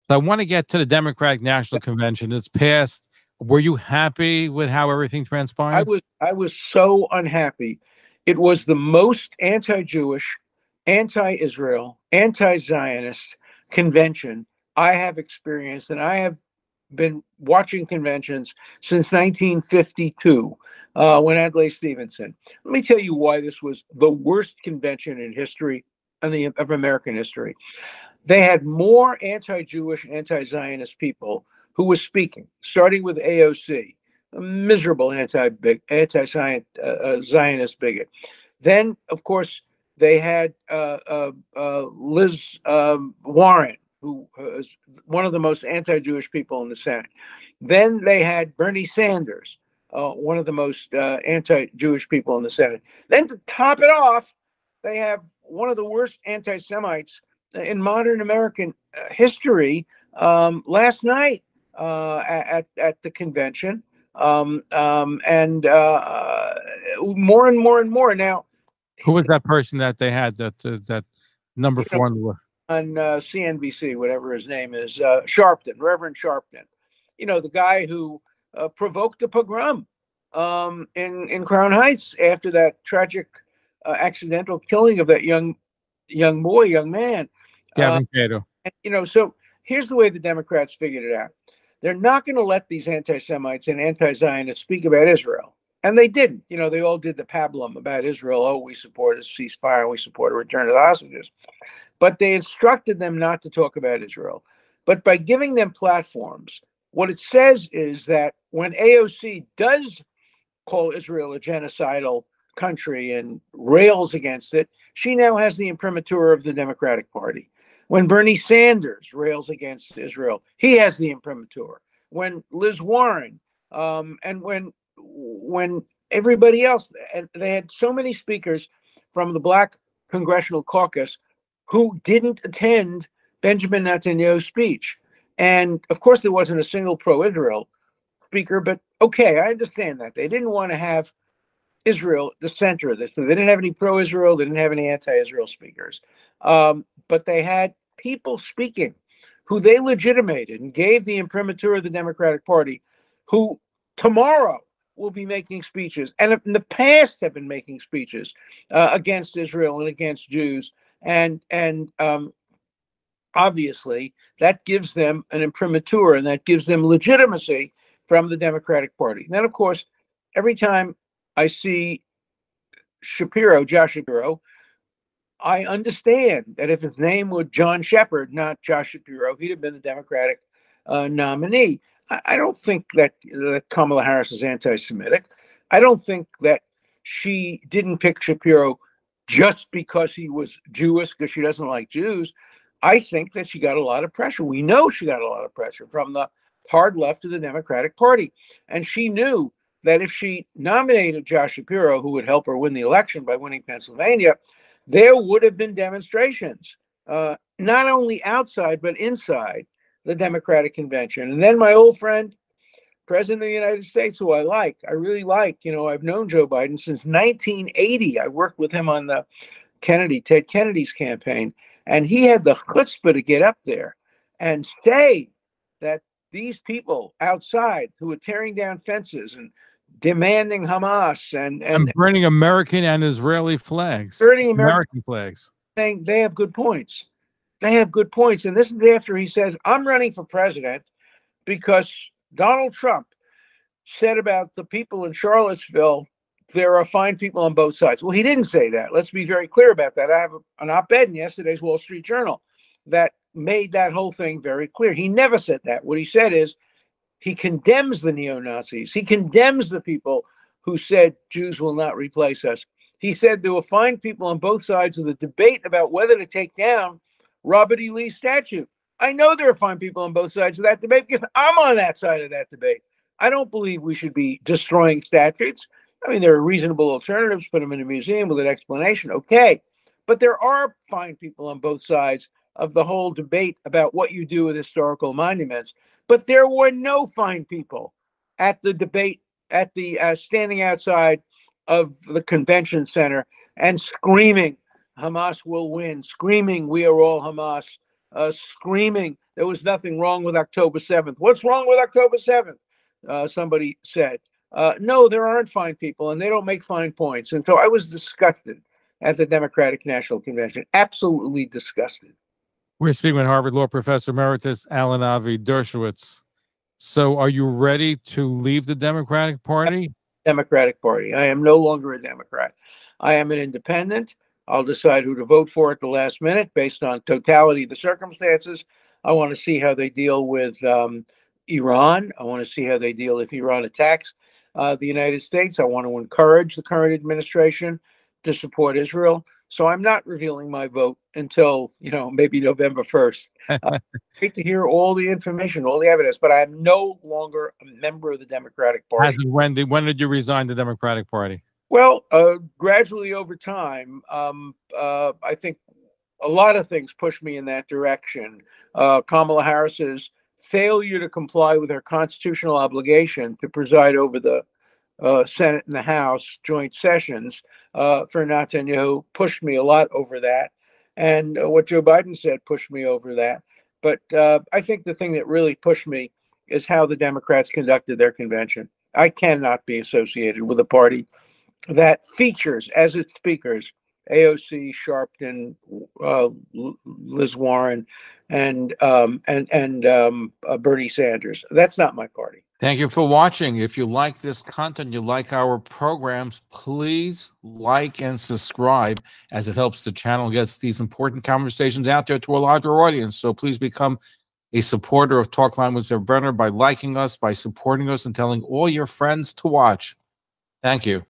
So I want to get to the Democratic National Convention. It's passed. Were you happy with how everything transpired? I was so unhappy. It was the most anti-Jewish, anti-Israel, anti-Zionist convention I have experienced, and I have been watching conventions since 1952 when Adlai Stevenson. Let me tell you why this was the worst convention in history of American history. They had more anti-Jewish, anti-Zionist people who were speaking, starting with AOC, a miserable anti-Zionist bigot. Then, of course, they had Liz Warren, who is one of the most anti-Jewish people in the Senate. Then they had Bernie Sanders, one of the most anti-Jewish people in the Senate. Then to top it off, they have one of the worst anti-Semites in modern American history last night at the convention, and more and more and more now. Who was that person that they had that number four on the list? On CNBC, whatever his name is, Sharpton, Reverend Sharpton. The guy who provoked a pogrom in Crown Heights after that tragic accidental killing of that young man. Gavin Cato. So here's the way the Democrats figured it out. They're not going to let these anti-Semites and anti-Zionists speak about Israel. And they didn't. They all did the pablum about Israel. Oh, we support a ceasefire and we support a return of the hostages. But they instructed them not to talk about Israel. But by giving them platforms, what it says is that when AOC does call Israel a genocidal country and rails against it, she now has the imprimatur of the Democratic Party. When Bernie Sanders rails against Israel, he has the imprimatur. When Liz Warren and when everybody else, and they had so many speakers from the Black Congressional Caucus who didn't attend Benjamin Netanyahu's speech. And of course, there wasn't a single pro-Israel speaker, but okay, I understand that. They didn't want to have Israel the center of this. So they didn't have any pro-Israel. They didn't have any anti-Israel speakers. But they had people speaking who they legitimated and gave the imprimatur of the Democratic Party, who tomorrow will be making speeches, and in the past have been making speeches against Israel and against Jews. And obviously, that gives them an imprimatur, and that gives them legitimacy from the Democratic Party. And then, of course, every time I see Josh Shapiro, I understand that if his name were John Shepard, not Josh Shapiro, he'd have been the Democratic nominee. I don't think that Kamala Harris is anti-Semitic. I don't think that she didn't pick Shapiro just because he was Jewish, because she doesn't like Jews. I think that she got a lot of pressure. We know she got a lot of pressure from the hard left of the Democratic Party. And she knew that if she nominated Josh Shapiro, who would help her win the election by winning Pennsylvania, there would have been demonstrations, not only outside, but inside the Democratic Convention. And then my old friend, President of the United States, who I really like, I've known Joe Biden since 1980. I worked with him on the Ted Kennedy's campaign. And he had the chutzpah to get up there and say that these people outside who were tearing down fences and demanding Hamas and burning American and Israeli flags, burning American flags, saying they have good points. They have good points. And this is after he says, I'm running for president because Donald Trump said about the people in Charlottesville, there are fine people on both sides. Well, he didn't say that. Let's be very clear about that. I have an op-ed in yesterday's Wall Street Journal that made that whole thing very clear. He never said that. What he said is he condemns the neo-Nazis. He condemns the people who said Jews will not replace us. He said there were fine people on both sides of the debate about whether to take down Robert E. Lee's statue. I know there are fine people on both sides of that debate because I'm on that side of that debate. I don't believe we should be destroying statues. I mean, there are reasonable alternatives, put them in a museum with an explanation, okay. But there are fine people on both sides of the whole debate about what you do with historical monuments. But there were no fine people at the debate, at the standing outside of the convention center and screaming, Hamas will win, screaming, we are all Hamas, screaming There was nothing wrong with October 7th. What's wrong with October 7th? Somebody said. No, there aren't fine people, and they don't make fine points. And so I was disgusted at the Democratic National Convention. Absolutely disgusted. We're speaking with Harvard Law Professor Emeritus Alan Avi Dershowitz. So are you ready to leave the Democratic Party? Democratic Party. I am no longer a Democrat. I am an independent. I'll decide who to vote for at the last minute based on totality of the circumstances. I want to see how they deal with Iran. I want to see how they deal if Iran attacks the United States. I want to encourage the current administration to support Israel. So I'm not revealing my vote until, maybe November 1st. Great to hear all the information, all the evidence, but I'm no longer a member of the Democratic Party. When did you resign the Democratic Party? Well, gradually over time, I think a lot of things pushed me in that direction. Kamala Harris's failure to comply with her constitutional obligation to preside over the Senate and the House joint sessions for Netanyahu pushed me a lot over that. And what Joe Biden said pushed me over that. But I think the thing that really pushed me is how the Democrats conducted their convention. I cannot be associated with a party that features as its speakers AOC, Sharpton, Liz Warren, and Bernie Sanders. That's not my party. Thank you for watching. If you like this content, you like our programs, please like and subscribe, as it helps the channel get these important conversations out there to a larger audience. So please become a supporter of Talk Line with Zev Brenner by liking us, by supporting us, and telling all your friends to watch. Thank you.